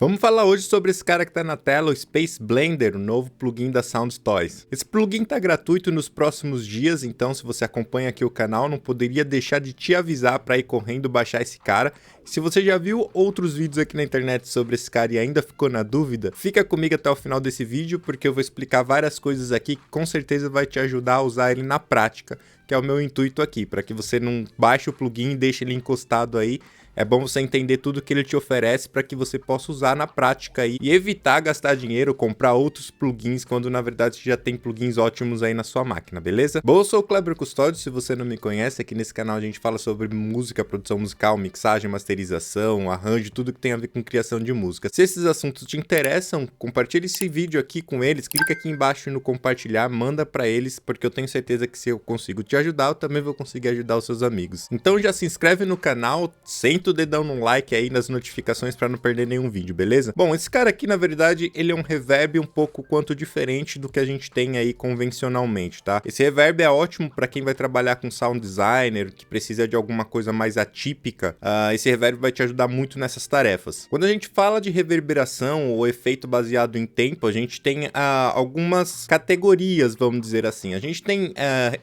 Vamos falar hoje sobre esse cara que tá na tela, o Space Blender, o novo plugin da Sound Toys. Esse plugin tá gratuito nos próximos dias, então se você acompanha aqui o canal, não poderia deixar de te avisar para ir correndo baixar esse cara. Se você já viu outros vídeos aqui na internet sobre esse cara e ainda ficou na dúvida, fica comigo até o final desse vídeo, porque eu vou explicar várias coisas aqui que com certeza vai te ajudar a usar ele na prática, que é o meu intuito aqui, para que você não baixe o plugin e deixe ele encostado aí. É bom você entender tudo que ele te oferece para que você possa usar na prática aí e evitar gastar dinheiro, comprar outros plugins quando na verdade você já tem plugins ótimos aí na sua máquina, beleza? Bom, eu sou o Kleber Custódio, se você não me conhece, aqui nesse canal a gente fala sobre música, produção musical, mixagem, masterização, arranjo, tudo que tem a ver com criação de música. Se esses assuntos te interessam, compartilhe esse vídeo aqui com eles, clica aqui embaixo no compartilhar, manda para eles, porque eu tenho certeza que se eu consigo te ajudar, eu também vou conseguir ajudar os seus amigos. Então já se inscreve no canal, senta o dedão no like aí nas notificações para não perder nenhum vídeo, beleza? Bom, esse cara aqui, na verdade, ele é um reverb um pouco quanto diferente do que a gente tem aí convencionalmente, tá? Esse reverb é ótimo para quem vai trabalhar com sound designer, que precisa de alguma coisa mais atípica. Esse reverb vai te ajudar muito nessas tarefas. Quando a gente fala de reverberação ou efeito baseado em tempo, a gente tem algumas categorias, vamos dizer assim. A gente tem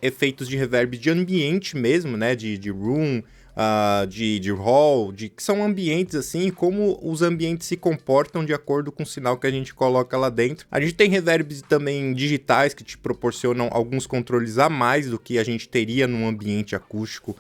efeitos de reverb de ambiente mesmo, né? De room, de hall, que são ambientes assim, como os ambientes se comportam de acordo com o sinal que a gente coloca lá dentro. A gente tem reverbs também digitais que te proporcionam alguns controles a mais do que a gente teria num ambiente acústico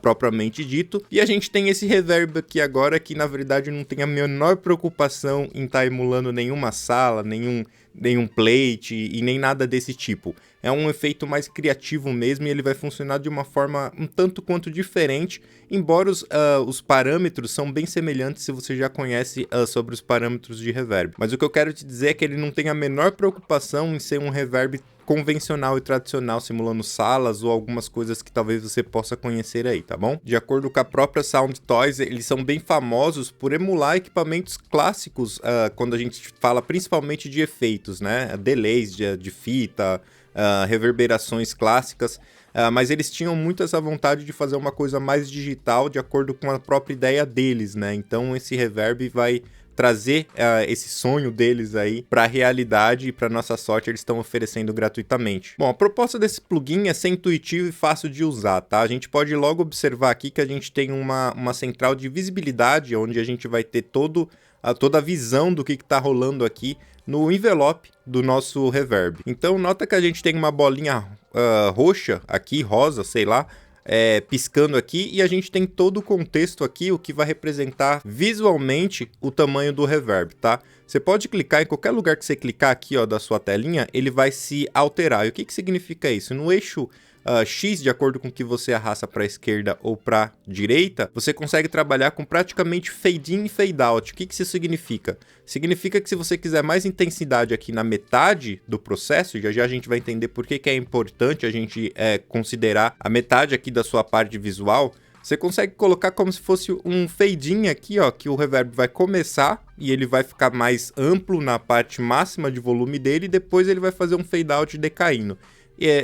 propriamente dito. E a gente tem esse reverb aqui agora que na verdade não tem a menor preocupação em estar emulando nenhuma sala, nenhum plate e nem nada desse tipo. É um efeito mais criativo mesmo e ele vai funcionar de uma forma um tanto quanto diferente, embora os parâmetros são bem semelhantes se você já conhece sobre os parâmetros de reverb. Mas o que eu quero te dizer é que ele não tem a menor preocupação em ser um reverb convencional e tradicional, simulando salas ou algumas coisas que talvez você possa conhecer aí, tá bom? De acordo com a própria Sound Toys, eles são bem famosos por emular equipamentos clássicos quando a gente fala principalmente de efeitos, né? Delays de fita, reverberações clássicas, mas eles tinham muito essa vontade de fazer uma coisa mais digital de acordo com a própria ideia deles, né? Então esse reverb vai trazer esse sonho deles aí para a realidade e para nossa sorte eles estão oferecendo gratuitamente. Bom, a proposta desse plugin é ser intuitivo e fácil de usar, tá? A gente pode logo observar aqui que a gente tem uma central de visibilidade onde a gente vai ter toda a visão do que está rolando aqui no envelope do nosso reverb. Então nota que a gente tem uma bolinha roxa aqui, rosa, sei lá, piscando aqui, e a gente tem todo o contexto aqui, o que vai representar visualmente o tamanho do reverb, tá? Você pode clicar em qualquer lugar que você clicar aqui, ó, da sua telinha, ele vai se alterar. E o que significa isso? No eixo X, de acordo com que você arrasta para a esquerda ou para a direita, você consegue trabalhar com praticamente fade in e fade out. O que isso significa? Significa que se você quiser mais intensidade aqui na metade do processo, já a gente vai entender por que é importante a gente considerar a metade aqui da sua parte visual, você consegue colocar como se fosse um fade-in aqui, ó, que o reverb vai começar e ele vai ficar mais amplo na parte máxima de volume dele e depois ele vai fazer um fade-out decaindo.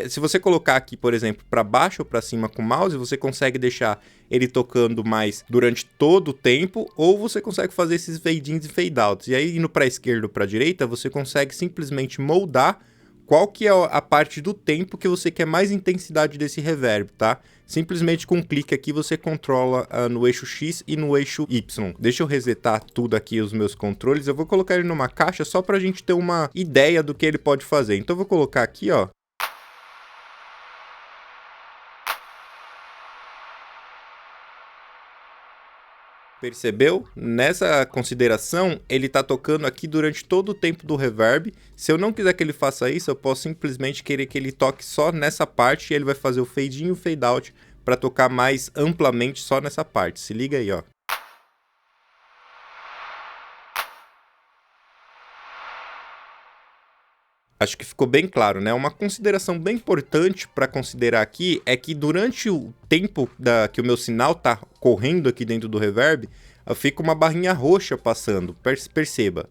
Se você colocar aqui, por exemplo, para baixo ou para cima com o mouse, você consegue deixar ele tocando mais durante todo o tempo, ou você consegue fazer esses fade-ins e fade-outs. E aí, indo para a esquerda ou para a direita, você consegue simplesmente moldar qual que é a parte do tempo que você quer mais intensidade desse reverb, tá? Simplesmente com um clique aqui você controla no eixo X e no eixo Y. Deixa eu resetar tudo aqui os meus controles. Eu vou colocar ele numa caixa só para a gente ter uma ideia do que ele pode fazer. Então eu vou colocar aqui, ó. Percebeu? Nessa consideração, ele está tocando aqui durante todo o tempo do reverb. Se eu não quiser que ele faça isso, eu posso simplesmente querer que ele toque só nessa parte e ele vai fazer o fade in e o fade out para tocar mais amplamente só nessa parte. Se liga aí, ó. Acho que ficou bem claro, né? Uma consideração bem importante para considerar aqui é que durante o tempo que o meu sinal tá correndo aqui dentro do reverb, fica uma barrinha roxa passando, perceba.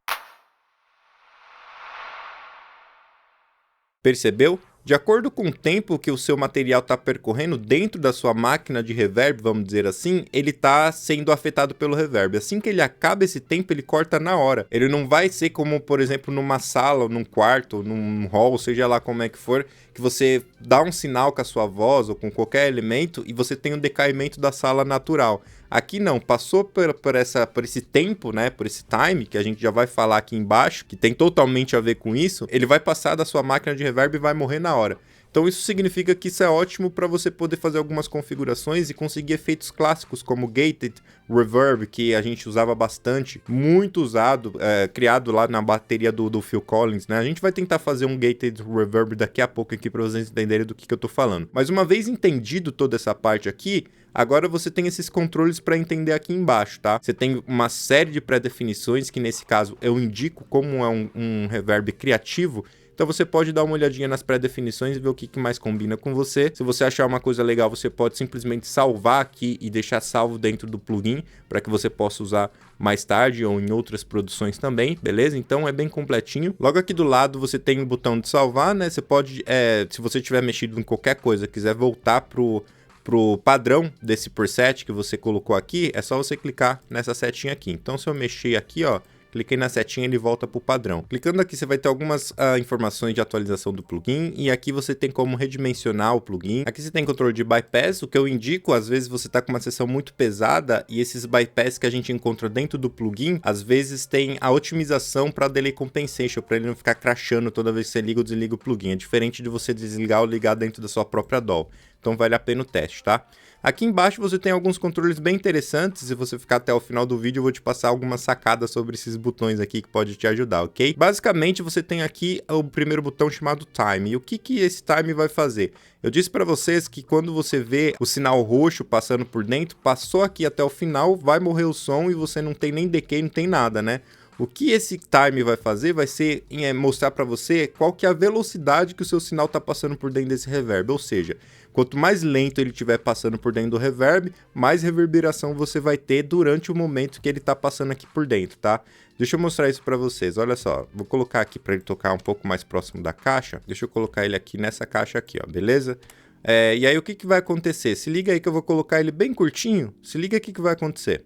Percebeu? De acordo com o tempo que o seu material está percorrendo dentro da sua máquina de reverb, vamos dizer assim, ele está sendo afetado pelo reverb. Assim que ele acaba esse tempo, ele corta na hora. Ele não vai ser como, por exemplo, numa sala, num quarto, num hall, seja lá como é que for, que você dá um sinal com a sua voz ou com qualquer elemento e você tem um decaimento da sala natural. Aqui não, passou por esse tempo, né, por esse time, que a gente já vai falar aqui embaixo, que tem totalmente a ver com isso, ele vai passar da sua máquina de reverb e vai morrer na hora. Então isso significa que isso é ótimo para você poder fazer algumas configurações e conseguir efeitos clássicos como Gated Reverb, que a gente usava bastante, muito usado, criado lá na bateria do Phil Collins, né? A gente vai tentar fazer um Gated Reverb daqui a pouco aqui para vocês entenderem do que eu tô falando. Mas uma vez entendido toda essa parte aqui, agora você tem esses controles para entender aqui embaixo, tá? Você tem uma série de pré-definições, que nesse caso eu indico como é um reverb criativo. Então você pode dar uma olhadinha nas pré-definições e ver o que mais combina com você. Se você achar uma coisa legal, você pode simplesmente salvar aqui e deixar salvo dentro do plugin para que você possa usar mais tarde ou em outras produções também, beleza? Então é bem completinho. Logo aqui do lado você tem o botão de salvar, né? Você pode, se você tiver mexido em qualquer coisa, quiser voltar pro padrão desse preset que você colocou aqui, é só você clicar nessa setinha aqui. Então se eu mexer aqui, ó, cliquei na setinha e ele volta para o padrão. Clicando aqui você vai ter algumas informações de atualização do plugin e aqui você tem como redimensionar o plugin. Aqui você tem controle de bypass, o que eu indico, às vezes você está com uma sessão muito pesada e esses bypass que a gente encontra dentro do plugin, às vezes tem a otimização para delay compensation, para ele não ficar crashando toda vez que você liga ou desliga o plugin. É diferente de você desligar ou ligar dentro da sua própria DAW. Então vale a pena o teste, tá? Aqui embaixo você tem alguns controles bem interessantes. Se você ficar até o final do vídeo, eu vou te passar algumas sacadas sobre esses botões aqui que pode te ajudar, ok? Basicamente, você tem aqui o primeiro botão chamado Time. E o que esse Time vai fazer? Eu disse para vocês que quando você vê o sinal roxo passando por dentro, passou aqui até o final, vai morrer o som e você não tem nem decay, não tem nada, né? O que esse time vai fazer vai ser mostrar para você qual que é a velocidade que o seu sinal está passando por dentro desse reverb. Ou seja, quanto mais lento ele estiver passando por dentro do reverb, mais reverberação você vai ter durante o momento que ele está passando aqui por dentro, tá? Deixa eu mostrar isso para vocês. Olha só, vou colocar aqui para ele tocar um pouco mais próximo da caixa. Deixa eu colocar ele aqui nessa caixa aqui, ó, beleza? E aí o que vai acontecer? Se liga aí que eu vou colocar ele bem curtinho. Se liga aqui que vai acontecer.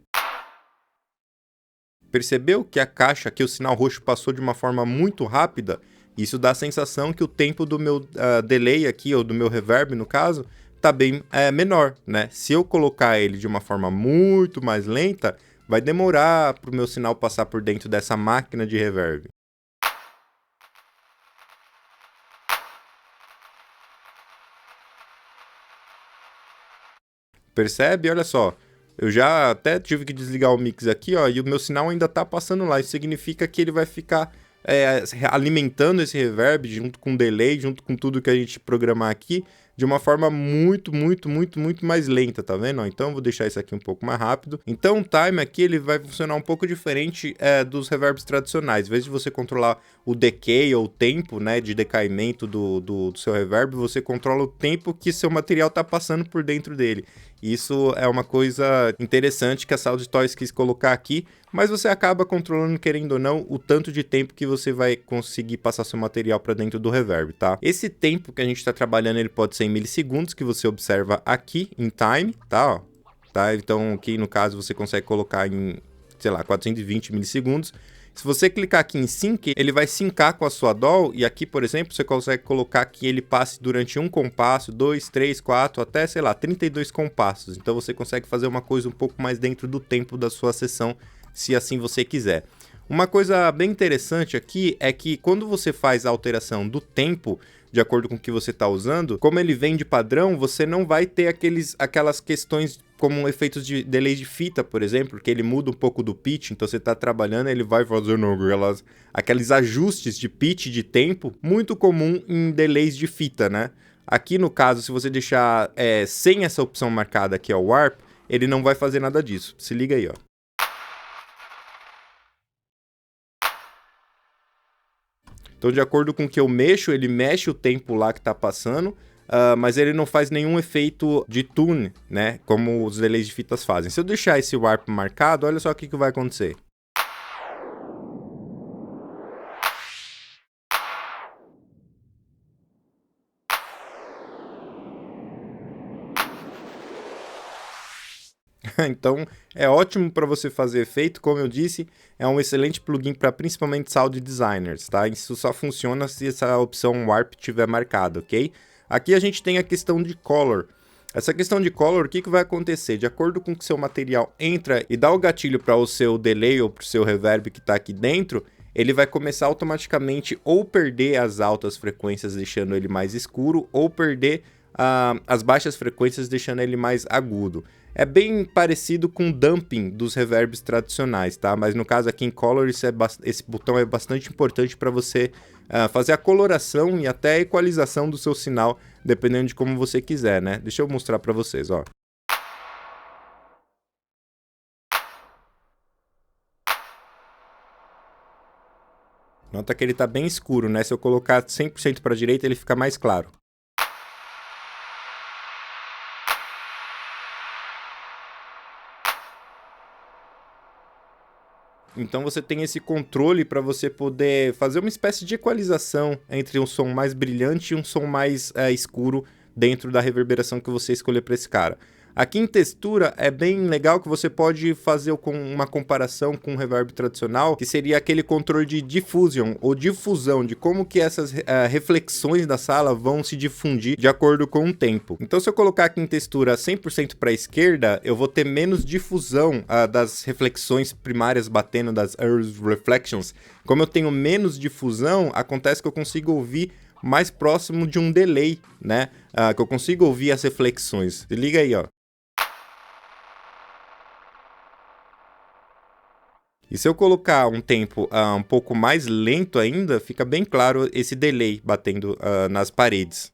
Percebeu que a caixa, que o sinal roxo passou de uma forma muito rápida? Isso dá a sensação que o tempo do meu delay aqui, ou do meu reverb no caso, tá bem menor, né? Se eu colocar ele de uma forma muito mais lenta, vai demorar para o meu sinal passar por dentro dessa máquina de reverb. Percebe? Olha só. Eu já até tive que desligar o mix aqui, ó, e o meu sinal ainda tá passando lá. Isso significa que ele vai ficar alimentando esse reverb junto com o delay, junto com tudo que a gente programar aqui, de uma forma muito mais lenta, tá vendo? Então eu vou deixar isso aqui um pouco mais rápido. Então o time aqui ele vai funcionar um pouco diferente dos reverbs tradicionais. Em vez de você controlar o decay ou o tempo, né, de decaimento do seu reverb, você controla o tempo que seu material tá passando por dentro dele. Isso é uma coisa interessante que a Sound Toys quis colocar aqui, mas você acaba controlando, querendo ou não, o tanto de tempo que você vai conseguir passar seu material para dentro do reverb, tá? Esse tempo que a gente está trabalhando, ele pode ser em milissegundos, que você observa aqui em time, tá? Tá? Então aqui no caso você consegue colocar em, sei lá, 420 milissegundos. Se você clicar aqui em Sync, ele vai sincar com a sua DAW, e aqui, por exemplo, você consegue colocar que ele passe durante um compasso, 2, 3, 4, até, sei lá, 32 compassos. Então você consegue fazer uma coisa um pouco mais dentro do tempo da sua sessão, se assim você quiser. Uma coisa bem interessante aqui é que quando você faz a alteração do tempo, de acordo com o que você está usando, como ele vem de padrão, você não vai ter aquelas questões como efeitos de delay de fita, por exemplo, que ele muda um pouco do pitch, então você está trabalhando, ele vai fazendo aqueles ajustes de pitch de tempo, muito comum em delays de fita, né? Aqui no caso, se você deixar sem essa opção marcada aqui, ó, Warp, ele não vai fazer nada disso. Se liga aí, ó. Então, de acordo com o que eu mexo, ele mexe o tempo lá que tá passando, mas ele não faz nenhum efeito de tune, né? Como os delays de fitas fazem. Se eu deixar esse warp marcado, olha só o que vai acontecer. Então é ótimo para você fazer efeito, como eu disse, é um excelente plugin para principalmente sound designers, tá? Isso só funciona se essa opção Warp tiver marcada, ok? Aqui a gente tem a questão de color. Essa questão de color, o que vai acontecer? De acordo com que seu material entra e dá o gatilho para o seu delay ou para o seu reverb que está aqui dentro, ele vai começar automaticamente ou perder as altas frequências, deixando ele mais escuro, ou perder as baixas frequências, deixando ele mais agudo. É bem parecido com o dumping dos reverbs tradicionais, tá? Mas no caso aqui em Color, esse botão é bastante importante para você fazer a coloração e até a equalização do seu sinal, dependendo de como você quiser, né? Deixa eu mostrar para vocês, ó. Nota que ele tá bem escuro, né? Se eu colocar 100% para a direita, ele fica mais claro. Então você tem esse controle para você poder fazer uma espécie de equalização entre um som mais brilhante e um som mais escuro dentro da reverberação que você escolher para esse cara. Aqui em textura é bem legal que você pode fazer uma comparação com o reverb tradicional, que seria aquele controle de diffusion ou difusão, de como que essas reflexões da sala vão se difundir de acordo com o tempo. Então se eu colocar aqui em textura 100% para a esquerda, eu vou ter menos difusão das reflexões primárias batendo, das Earth Reflections. Como eu tenho menos difusão, acontece que eu consigo ouvir mais próximo de um delay, né? Que eu consigo ouvir as reflexões. Se liga aí, ó. E se eu colocar um tempo um pouco mais lento ainda, fica bem claro esse delay batendo nas paredes.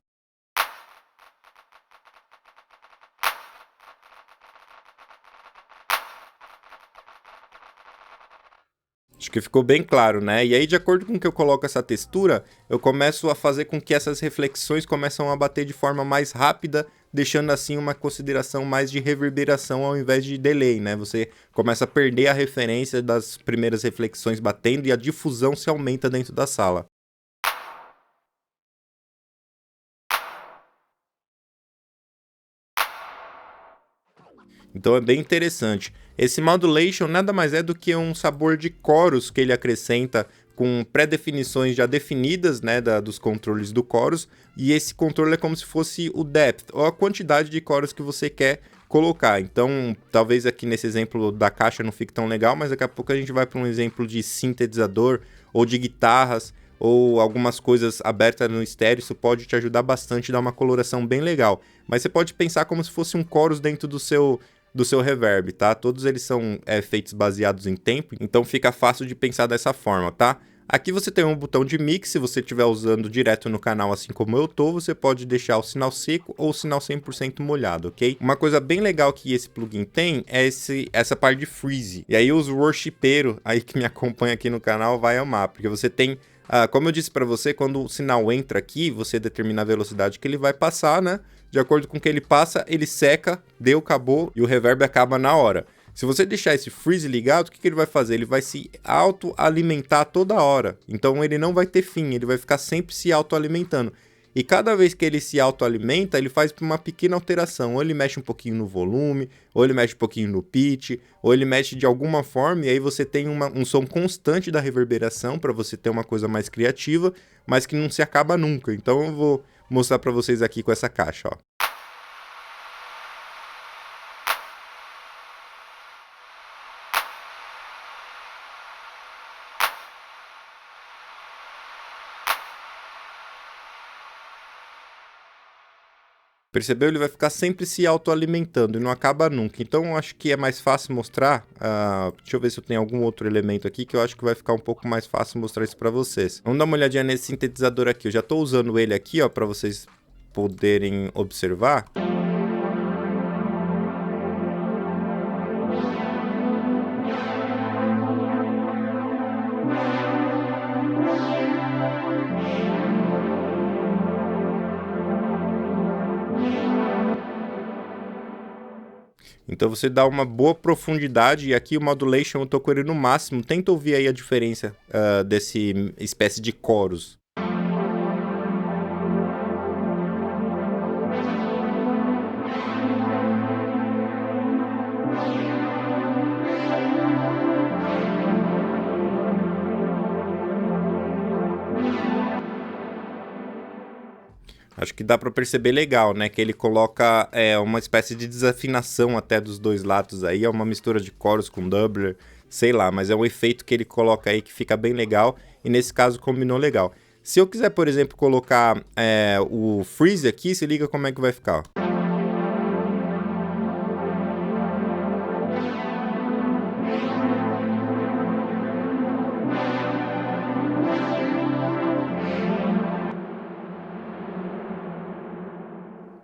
Acho que ficou bem claro, né? E aí, de acordo com que eu coloco essa textura, eu começo a fazer com que essas reflexões começam a bater de forma mais rápida, deixando assim uma consideração mais de reverberação ao invés de delay, né? Você começa a perder a referência das primeiras reflexões batendo e a difusão se aumenta dentro da sala. Então é bem interessante. Esse modulation nada mais é do que um sabor de chorus que ele acrescenta com pré-definições já definidas, né, dos controles do chorus, e esse controle é como se fosse o depth, ou a quantidade de chorus que você quer colocar. Então, talvez aqui nesse exemplo da caixa não fique tão legal, mas daqui a pouco a gente vai para um exemplo de sintetizador ou de guitarras, ou algumas coisas abertas no estéreo, isso pode te ajudar bastante a dar uma coloração bem legal. Mas você pode pensar como se fosse um chorus dentro do seu reverb, tá? Todos eles são efeitos baseados em tempo, então fica fácil de pensar dessa forma, tá? Aqui você tem um botão de mix, se você estiver usando direto no canal assim como eu tô, você pode deixar o sinal seco ou o sinal 100% molhado, ok? Uma coisa bem legal que esse plugin tem é essa parte de freeze. E aí os worshipeiros aí que me acompanham aqui no canal vai amar, porque você tem, como eu disse para você, quando o sinal entra aqui, você determina a velocidade que ele vai passar, né? De acordo com o que ele passa, ele seca, deu, acabou e o reverb acaba na hora. Se você deixar esse freeze ligado, o que ele vai fazer? Ele vai se autoalimentar toda hora. Então ele não vai ter fim, ele vai ficar sempre se autoalimentando. E cada vez que ele se autoalimenta, ele faz uma pequena alteração. Ou ele mexe um pouquinho no volume, ou ele mexe um pouquinho no pitch, ou ele mexe de alguma forma, e aí você tem um som constante da reverberação para você ter uma coisa mais criativa, mas que não se acaba nunca. Então eu vou mostrar para vocês aqui com essa caixa, ó. Percebeu? Ele vai ficar sempre se autoalimentando e não acaba nunca. Então eu acho que é mais fácil mostrar. Deixa eu ver se eu tenho algum outro elemento aqui que eu acho que vai ficar um pouco mais fácil mostrar isso para vocês. Vamos dar uma olhadinha nesse sintetizador aqui. Eu já estou usando ele aqui, ó, para vocês poderem observar. Então você dá uma boa profundidade e aqui o modulation eu tô com ele no máximo. Tenta ouvir aí a diferença desse espécie de chorus. Acho que dá pra perceber legal, né? Que ele coloca uma espécie de desafinação até dos dois lados aí. É uma mistura de chorus com doubler, sei lá. Mas é um efeito que ele coloca aí que fica bem legal. E nesse caso combinou legal. Se eu quiser, por exemplo, colocar o freeze aqui, se liga como é que vai ficar, ó.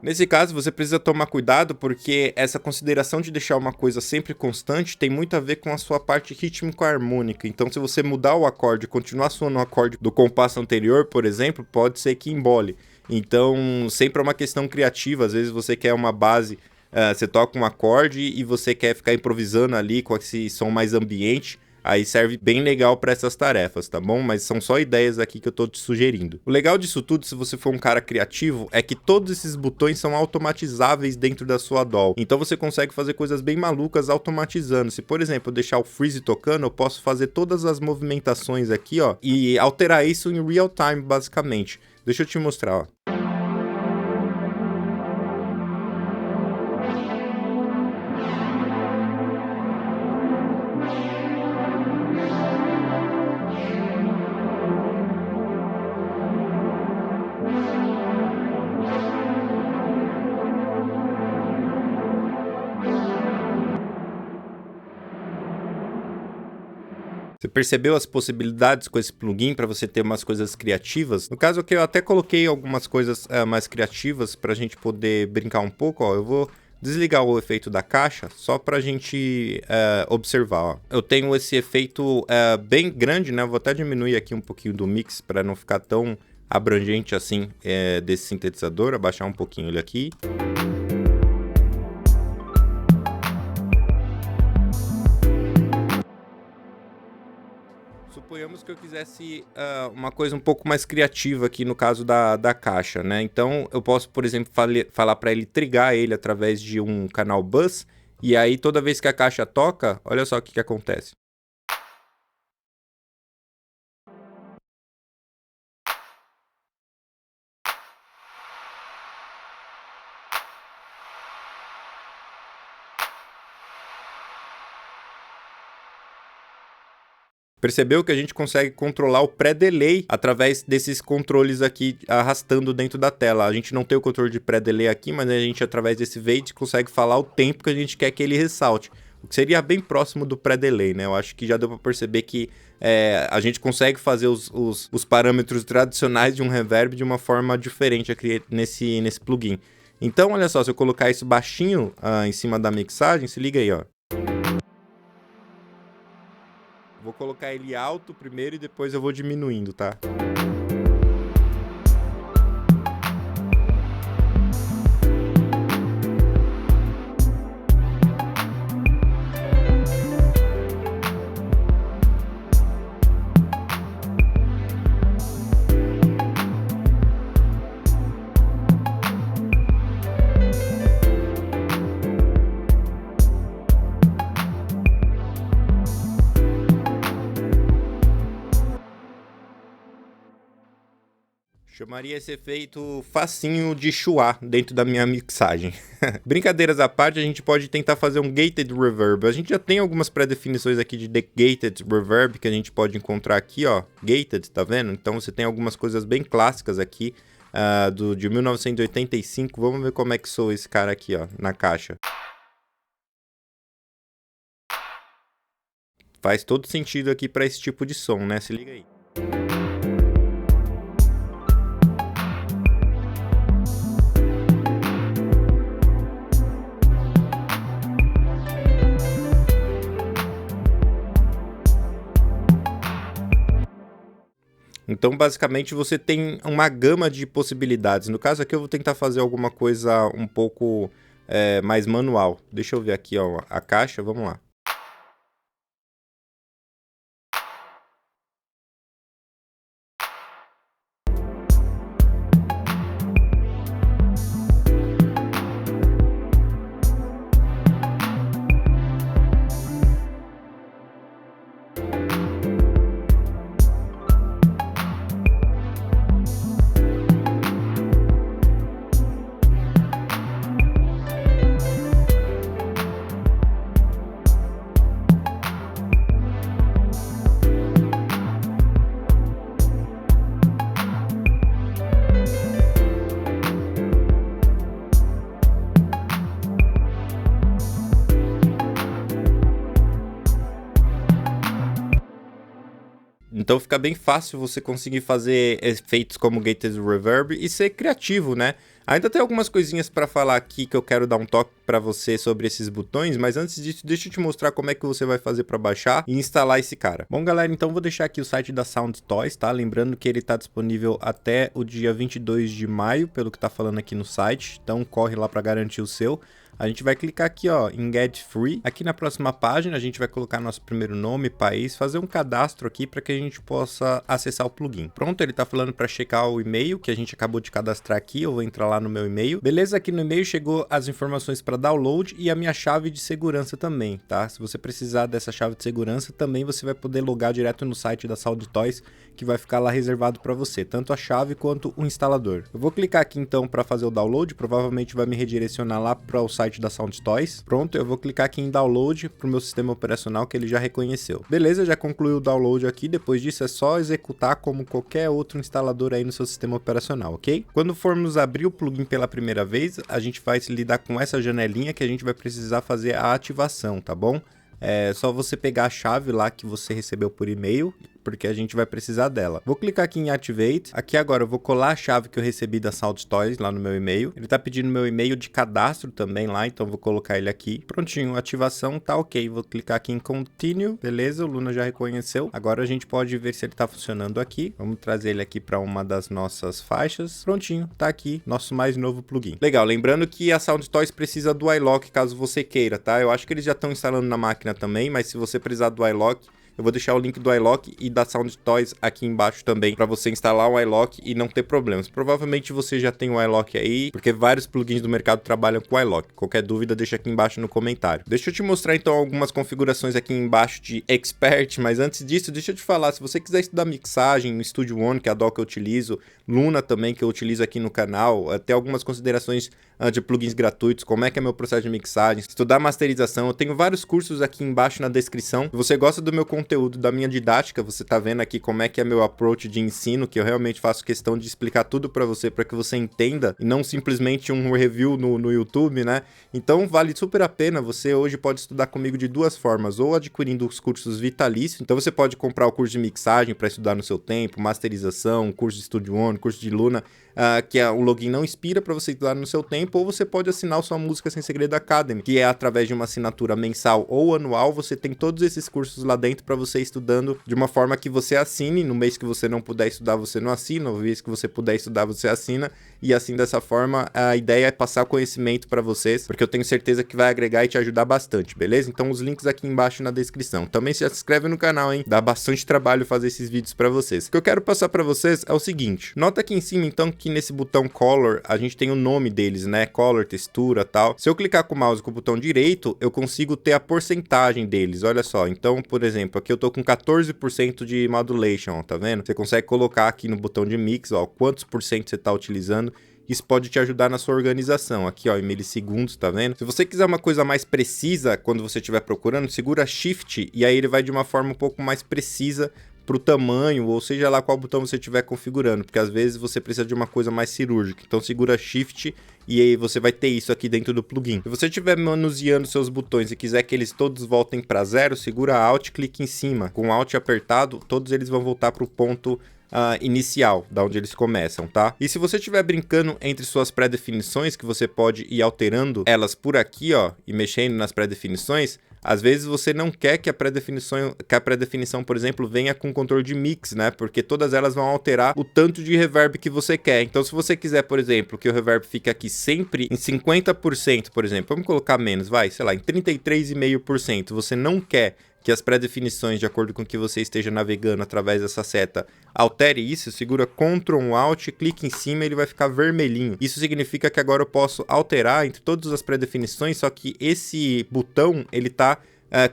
Nesse caso, você precisa tomar cuidado porque essa consideração de deixar uma coisa sempre constante tem muito a ver com a sua parte rítmico-harmônica. Então, se você mudar o acorde e continuar soando o acorde do compasso anterior, por exemplo, pode ser que embole. Então, sempre é uma questão criativa. Às vezes você quer uma base, você toca um acorde e você quer ficar improvisando ali com esse som mais ambiente. Aí serve bem legal para essas tarefas, tá bom? Mas são só ideias aqui que eu tô te sugerindo. O legal disso tudo, se você for um cara criativo, é que todos esses botões são automatizáveis dentro da sua DAW. Então você consegue fazer coisas bem malucas automatizando. Se, por exemplo, eu deixar o freeze tocando, eu posso fazer todas as movimentações aqui, ó, e alterar isso em real time, basicamente. Deixa eu te mostrar, ó. Você percebeu as possibilidades com esse plugin para você ter umas coisas criativas? No caso aqui eu até coloquei algumas coisas mais criativas para a gente poder brincar um pouco. Ó, eu vou desligar o efeito da caixa só para a gente observar. Ó. Eu tenho esse efeito bem grande, né? Eu vou até diminuir aqui um pouquinho do mix para não ficar tão abrangente assim desse sintetizador. Abaixar um pouquinho ele aqui. Suponhamos que eu quisesse uma coisa um pouco mais criativa aqui no caso da caixa, né? Então eu posso, por exemplo, falar para ele trigar ele através de um canal bus, e aí toda vez que a caixa toca, olha só o que acontece. Percebeu que a gente consegue controlar o pré-delay através desses controles aqui arrastando dentro da tela. A gente não tem o controle de pré-delay aqui, mas a gente, através desse Fade, consegue falar o tempo que a gente quer que ele ressalte. O que seria bem próximo do pré-delay, né? Eu acho que já deu para perceber que a gente consegue fazer os parâmetros tradicionais de um reverb de uma forma diferente aqui nesse plugin. Então, olha só, se eu colocar isso baixinho em cima da mixagem, se liga aí, ó. Vou colocar ele alto primeiro e depois eu vou diminuindo, tá? Chamaria esse efeito facinho de chuar dentro da minha mixagem. Brincadeiras à parte, a gente pode tentar fazer um gated reverb. A gente já tem algumas pré-definições aqui de gated reverb que a gente pode encontrar aqui, ó. Gated, tá vendo? Então você tem algumas coisas bem clássicas aqui de 1985. Vamos ver como é que soa esse cara aqui, ó, na caixa. Faz todo sentido aqui para esse tipo de som, né? Se liga aí. Então, basicamente, você tem uma gama de possibilidades. No caso aqui, eu vou tentar fazer alguma coisa um pouco mais manual. Deixa eu ver aqui, ó, a caixa, vamos lá. Então fica bem fácil você conseguir fazer efeitos como gated reverb e ser criativo, né? Ainda tem algumas coisinhas para falar aqui que eu quero dar um toque para você sobre esses botões, mas antes disso, deixa eu te mostrar como é que você vai fazer para baixar e instalar esse cara. Bom, galera, então vou deixar aqui o site da Sound Toys, tá? Lembrando que ele tá disponível até o dia 22 de maio, pelo que tá falando aqui no site, então corre lá para garantir o seu. A gente vai clicar aqui, ó, em Get Free. Aqui na próxima página, a gente vai colocar nosso primeiro nome, país, fazer um cadastro aqui para que a gente possa acessar o plugin. Pronto, ele tá falando para checar o e-mail que a gente acabou de cadastrar aqui. Eu vou entrar lá no meu e-mail. Beleza, aqui no e-mail chegou as informações para download e a minha chave de segurança também, tá? Se você precisar dessa chave de segurança, também você vai poder logar direto no site da Sound Toys, que vai ficar lá reservado para você, tanto a chave quanto o instalador. Eu vou clicar aqui então para fazer o download, provavelmente vai me redirecionar lá para o site da Sound Toys. Pronto, eu vou clicar aqui em download para o meu sistema operacional que ele já reconheceu. Beleza, já concluiu o download aqui, depois disso é só executar como qualquer outro instalador aí no seu sistema operacional, ok? Quando formos abrir o plugin pela primeira vez, a gente vai lidar com essa janelinha que a gente vai precisar fazer a ativação, tá bom? É só você pegar a chave lá que você recebeu por e-mail, porque a gente vai precisar dela. Vou clicar aqui em Activate. Aqui agora eu vou colar a chave que eu recebi da Sound Toys lá no meu e-mail. Ele tá pedindo meu e-mail de cadastro também lá, então vou colocar ele aqui. Prontinho, ativação tá ok. Vou clicar aqui em Continue. Beleza, o Luna já reconheceu. Agora a gente pode ver se ele tá funcionando aqui. Vamos trazer ele aqui para uma das nossas faixas. Prontinho, tá aqui, nosso mais novo plugin. Legal, lembrando que a Sound Toys precisa do iLok caso você queira, tá? Eu acho que eles já estão instalando na máquina também, mas se você precisar do iLok, eu vou deixar o link do iLok e da Sound Toys aqui embaixo também, para você instalar o iLok e não ter problemas. Provavelmente você já tem o iLok aí, porque vários plugins do mercado trabalham com o iLok. Qualquer dúvida, deixa aqui embaixo no comentário. Deixa eu te mostrar então algumas configurações aqui embaixo de Expert, mas antes disso, deixa eu te falar, se você quiser estudar mixagem no Studio One, que é a DAW que eu utilizo, Luna também, que eu utilizo aqui no canal, até algumas considerações de plugins gratuitos, como é que é meu processo de mixagem, estudar masterização, eu tenho vários cursos aqui embaixo na descrição. Se você gosta do meu conteúdo, da minha didática, você tá vendo aqui como é que é meu approach de ensino, que eu realmente faço questão de explicar tudo para que você entenda, e não simplesmente um review no YouTube, né? Então vale super a pena, você hoje pode estudar comigo de duas formas, ou adquirindo os cursos vitalícios, então você pode comprar o curso de mixagem para estudar no seu tempo, masterização, curso de Studio One, curso de Luna, que o login não expira para você estudar no seu tempo, ou você pode assinar o Sua Música Sem Segredo Academy, que é através de uma assinatura mensal ou anual, você tem todos esses cursos lá dentro para você ir estudando de uma forma que você assine, no mês que você não puder estudar, você não assina, no mês que você puder estudar, você assina, e assim dessa forma a ideia é passar conhecimento para vocês, porque eu tenho certeza que vai agregar e te ajudar bastante, beleza? Então os links aqui embaixo na descrição. Também se inscreve no canal, hein? Dá bastante trabalho fazer esses vídeos para vocês. O que eu quero passar para vocês é o seguinte, nota aqui em cima então que nesse botão Color, a gente tem o nome deles, né? Color, textura, tal. Se eu clicar com o mouse com o botão direito, eu consigo ter a porcentagem deles, olha só. Então, por exemplo, aqui eu tô com 14% de modulation, ó, tá vendo? Você consegue colocar aqui no botão de mix, ó, quantos por cento você tá utilizando. Isso pode te ajudar na sua organização. Aqui, ó, em milissegundos, tá vendo? Se você quiser uma coisa mais precisa, quando você estiver procurando, segura Shift e aí ele vai de uma forma um pouco mais precisa para o tamanho, ou seja lá qual botão você estiver configurando, porque às vezes você precisa de uma coisa mais cirúrgica. Então segura Shift e aí você vai ter isso aqui dentro do plugin. Se você estiver manuseando seus botões e quiser que eles todos voltem para zero, segura Alt e clique em cima. Com Alt apertado, todos eles vão voltar para o ponto inicial, da onde eles começam, tá? E se você estiver brincando entre suas pré-definições, que você pode ir alterando elas por aqui, ó, e mexendo nas pré-definições, às vezes você não quer que a pré-definição, por exemplo, venha com controle de mix, né? Porque todas elas vão alterar o tanto de reverb que você quer. Então, se você quiser, por exemplo, que o reverb fique aqui sempre em 50%, por exemplo, vamos colocar menos, vai, sei lá, em 33,5%, você não quer que as pré-definições, de acordo com que você esteja navegando através dessa seta, altere isso, segura Ctrl Alt, clique em cima e ele vai ficar vermelhinho. Isso significa que agora eu posso alterar entre todas as pré-definições, só que esse botão, ele tá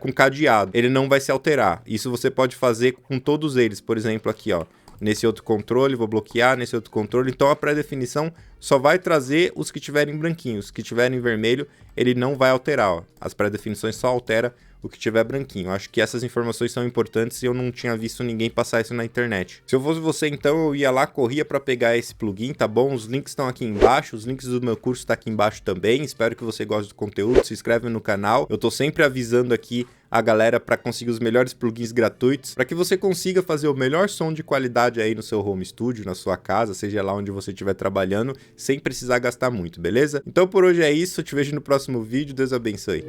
com cadeado, ele não vai se alterar. Isso você pode fazer com todos eles, por exemplo, aqui, ó. Nesse outro controle, vou bloquear, nesse outro controle. Então a pré-definição só vai trazer os que tiverem branquinhos. Os que tiverem vermelho, ele não vai alterar, ó. As pré-definições só altera o que tiver branquinho. Eu acho que essas informações são importantes e eu não tinha visto ninguém passar isso na internet. Se eu fosse você, então, eu ia lá, corria para pegar esse plugin, tá bom? Os links estão aqui embaixo, os links do meu curso tá aqui embaixo também. Espero que você goste do conteúdo, se inscreve no canal. Eu tô sempre avisando aqui a galera para conseguir os melhores plugins gratuitos, para que você consiga fazer o melhor som de qualidade aí no seu home studio, na sua casa, seja lá onde você estiver trabalhando, sem precisar gastar muito, beleza? Então por hoje é isso, eu te vejo no próximo vídeo, Deus abençoe.